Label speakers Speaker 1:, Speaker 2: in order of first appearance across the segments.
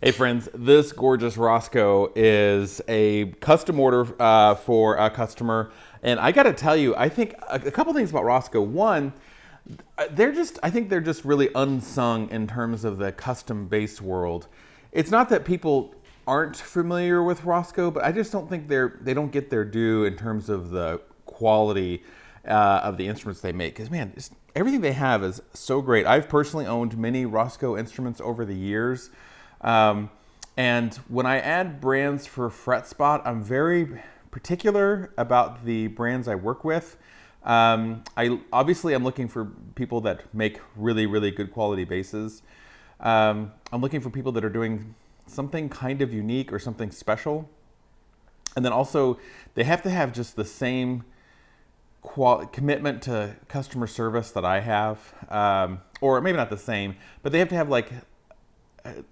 Speaker 1: Hey friends, this gorgeous Rosco is a custom order for a customer. And I gotta tell you, I think a couple things about Rosco. One, I think they're just really unsung in terms of the custom bass world. It's not that people aren't familiar with Rosco, but I just don't think they don't get their due in terms of the quality of the instruments they make. Because man, everything they have is so great. I've personally owned many Rosco instruments over the years. And when I add brands for FretSpot, I'm very particular about the brands I work with. Obviously I'm looking for people that make really, really good quality basses. I'm looking for people that are doing something kind of unique or something special. And then also they have to have just the same commitment to customer service that I have, or maybe not the same, but they have to have like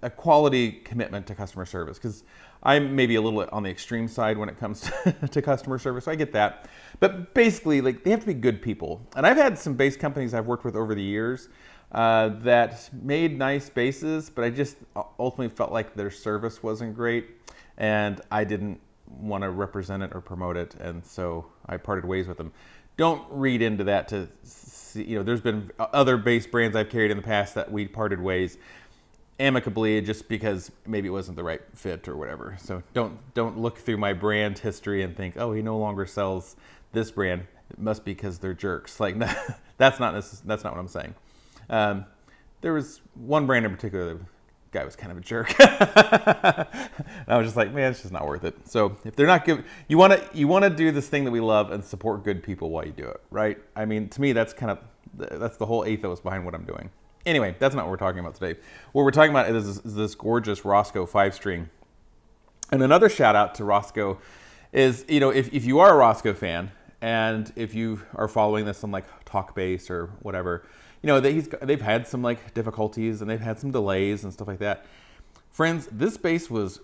Speaker 1: a quality commitment to customer service, because I'm maybe a little on the extreme side when it comes to customer service. I get that. But basically, like, they have to be good people. And I've had some bass companies I've worked with over the years that made nice basses, but I just ultimately felt like their service wasn't great, and I didn't want to represent it or promote it, and so I parted ways with them. Don't read into that to see, you know, there's been other bass brands I've carried in the past that we parted ways amicably just because maybe it wasn't the right fit or whatever. So don't look through my brand history and think, oh, he no longer sells this brand. It must be because they're jerks. Like, that's not what I'm saying. There was one brand in particular, the guy was kind of a jerk. And I was just like, man, it's just not worth it. So if they're not good, you want to do this thing that we love and support good people while you do it, right? I mean, to me, that's the whole ethos behind what I'm doing. Anyway, that's not what we're talking about today. What we're talking about is this gorgeous Rosco 5-string. And another shout out to Rosco is, you know, if you are a Rosco fan, and if you are following this on like TalkBass or whatever, you know, they've had some like difficulties and they've had some delays and stuff like that. Friends, this bass was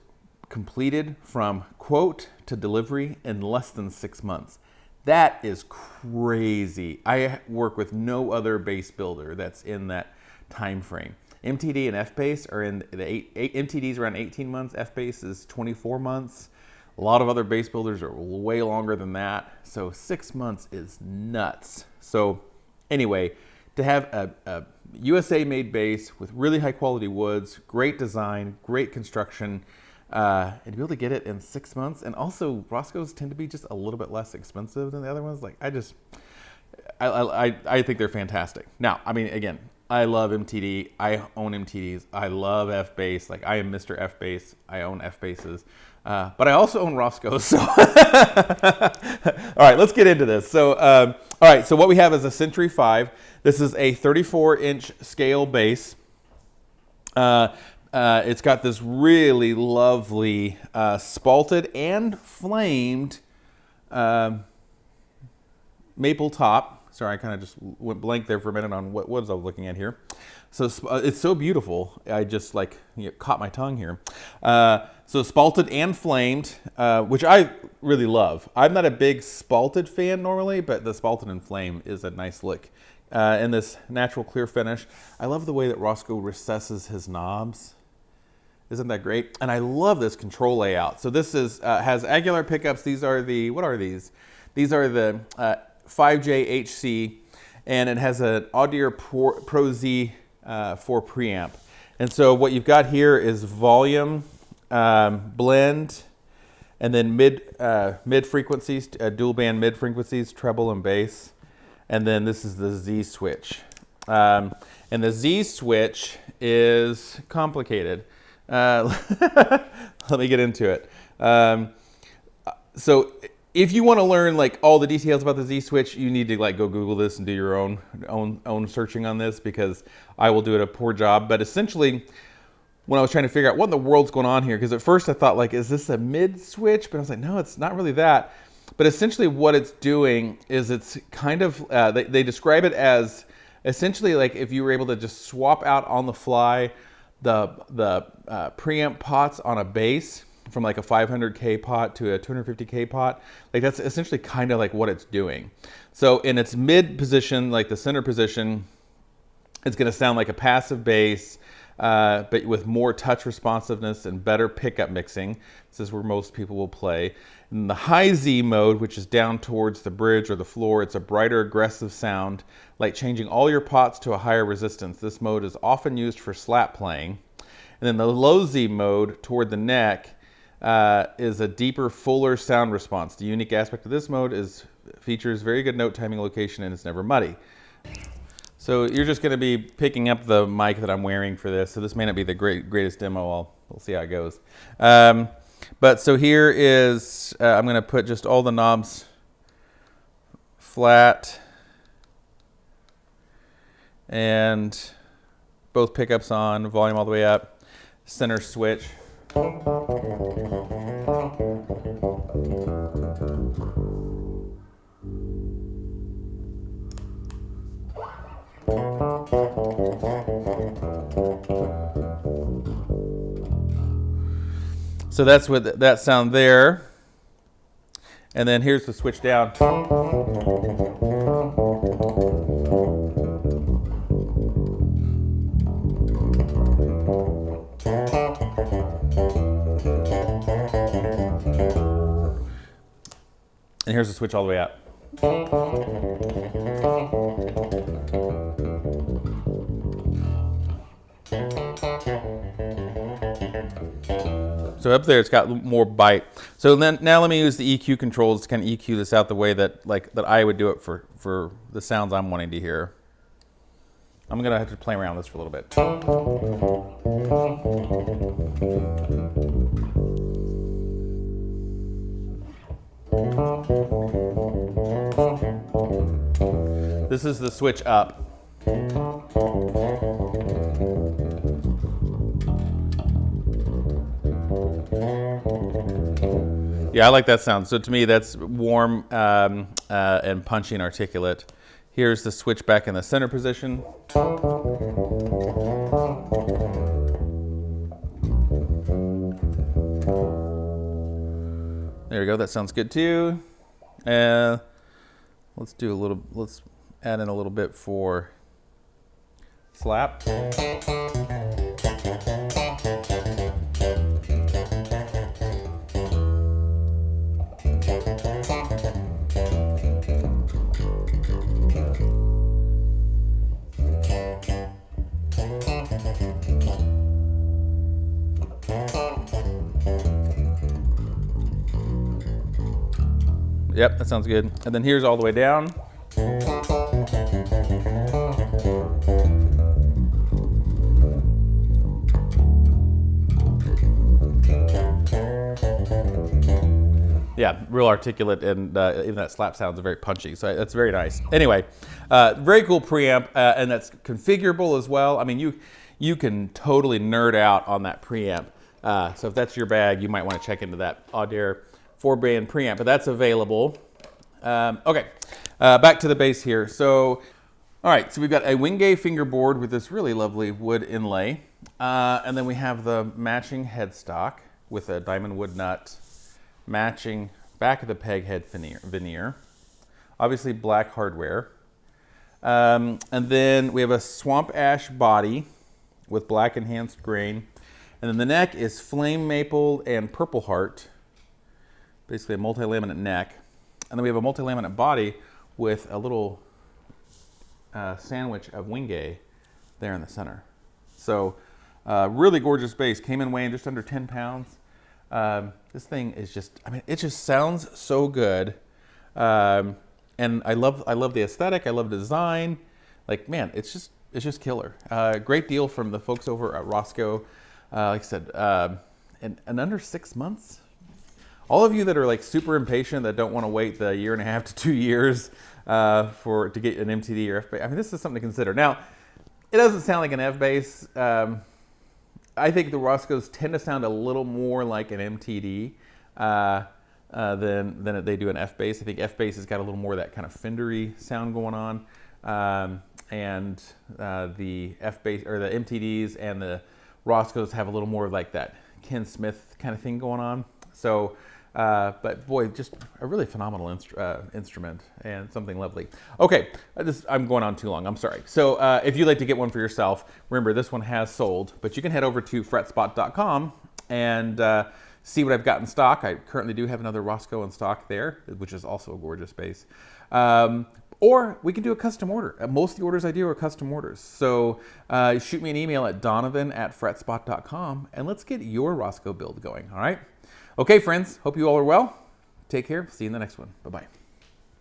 Speaker 1: completed from quote to delivery in less than 6 months. That is crazy. I work with no other bass builder that's in that time frame. MTD and F-Bass are in the MTD's around 18 months, F-Bass is 24 months. A lot of other bass builders are way longer than that. So 6 months is nuts. So anyway, to have a USA made bass with really high quality woods, great design, great construction, and to be able to get it in 6 months, and also Roscoes tend to be just a little bit less expensive than the other ones. Like, I think they're fantastic. Now, I mean, again, I love MTD. I own MTDs. I love F-Bass. Like, I am Mr. F-Bass. I own F-Basses. But I also own Roscoes. So all right, let's get into this. So, all right, so what we have is a Century 5. This is a 34-inch scale bass. It's got this really lovely spalted and flamed maple top. Sorry, I kind of just went blank there for a minute on what was I looking at here. So it's so beautiful. I just like caught my tongue here. So spalted and flamed, which I really love. I'm not a big spalted fan normally, but the spalted and flame is a nice lick. In this natural clear finish. I love the way that Rosco recesses his knobs. Isn't that great? And I love this control layout. So this is has Aguilar pickups. These are the, what are these? These are the 5J-HC, and it has an Audier Pro Z for preamp. And so what you've got here is volume, blend, and then mid frequencies, dual band mid frequencies, treble and bass. And then this is the Z switch. And the Z switch is complicated. Let me get into it. So if you want to learn like all the details about the Z switch, you need to like go Google this and do your own searching on this, because I will do it a poor job. But essentially, when I was trying to figure out what in the world's going on here, because at first I thought like, is this a mid switch? But I was like, no, it's not really that. But essentially what it's doing is it's kind of, they describe it as essentially like if you were able to just swap out on the fly the preamp pots on a bass from like a 500K pot to a 250K pot. Like that's essentially kind of like what it's doing. So in its mid position, like the center position, it's going to sound like a passive bass. but with more touch responsiveness and better pickup mixing. This is where most people will play. In the high Z mode, which is down towards the bridge or the floor, it's a brighter, aggressive sound, like changing all your pots to a higher resistance. This mode is often used for slap playing. And then the low Z mode toward the neck is a deeper, fuller sound response. The unique aspect of this mode is features very good note timing location and it's never muddy. So you're just going to be picking up the mic that I'm wearing for this. So this may not be the greatest demo. We'll see how it goes. But so here is, I'm going to put just all the knobs flat and both pickups on, volume all the way up, center switch. So that's with that sound there. And then here's the switch down. And here's the switch all the way up. So up there, it's got more bite. So then now let me use the EQ controls to kind of EQ this out the way that that I would do it for the sounds I'm wanting to hear. I'm gonna have to play around with this for a little bit. This is the switch up. Yeah, I like that sound. So to me, that's warm and punchy and articulate. Here's the switch back in the center position. There we go. That sounds good too. Let's do a little. Let's add in a little bit for slap. Yep, that sounds good. And then here's all the way down. Yeah, real articulate, and even that slap sounds very punchy, so that's very nice. Anyway, very cool preamp, and that's configurable as well. I mean, you can totally nerd out on that preamp. So if that's your bag, you might want to check into that Audaire 4-band preamp, but that's available. Okay, back to the bass here. So, all right, so we've got a Wingay fingerboard with this really lovely wood inlay, and then we have the matching headstock with a diamond wood nut, matching back of the peg head veneer, obviously black hardware, and then we have a swamp ash body with black enhanced grain, and then the neck is flame maple and purple heart, basically a multi-laminate neck. And then we have a multi-laminate body with a little sandwich of Wingay there in the center. So really gorgeous bass. Came in weighing just under 10 pounds. This thing is just, I mean, it just sounds so good. And I love the aesthetic. I love the design. Like, man, it's just killer. Great deal from the folks over at Rosco. Like I said, in under 6 months. All of you that are like super impatient, that don't want to wait the 1.5 to 2 years to get an MTD or F bass, I mean, this is something to consider. Now, it doesn't sound like an F bass. I think the Roscoes tend to sound a little more like an MTD than they do an F bass. I think F bass has got a little more of that kind of Fendery sound going on, and the F bass or the MTDs and the Roscoes have a little more of like that Ken Smith kind of thing going on. So But boy, just a really phenomenal instrument and something lovely. Okay, I'm going on too long. I'm sorry. So if you'd like to get one for yourself, remember this one has sold, but you can head over to FretSpot.com and see what I've got in stock. I currently do have another Rosco in stock there, which is also a gorgeous bass. Or we can do a custom order. Most of the orders I do are custom orders. So shoot me an email at donovan@fretspot.com and let's get your Rosco build going, all right? Okay, friends, hope you all are well. Take care. See you in the next one. Bye-bye.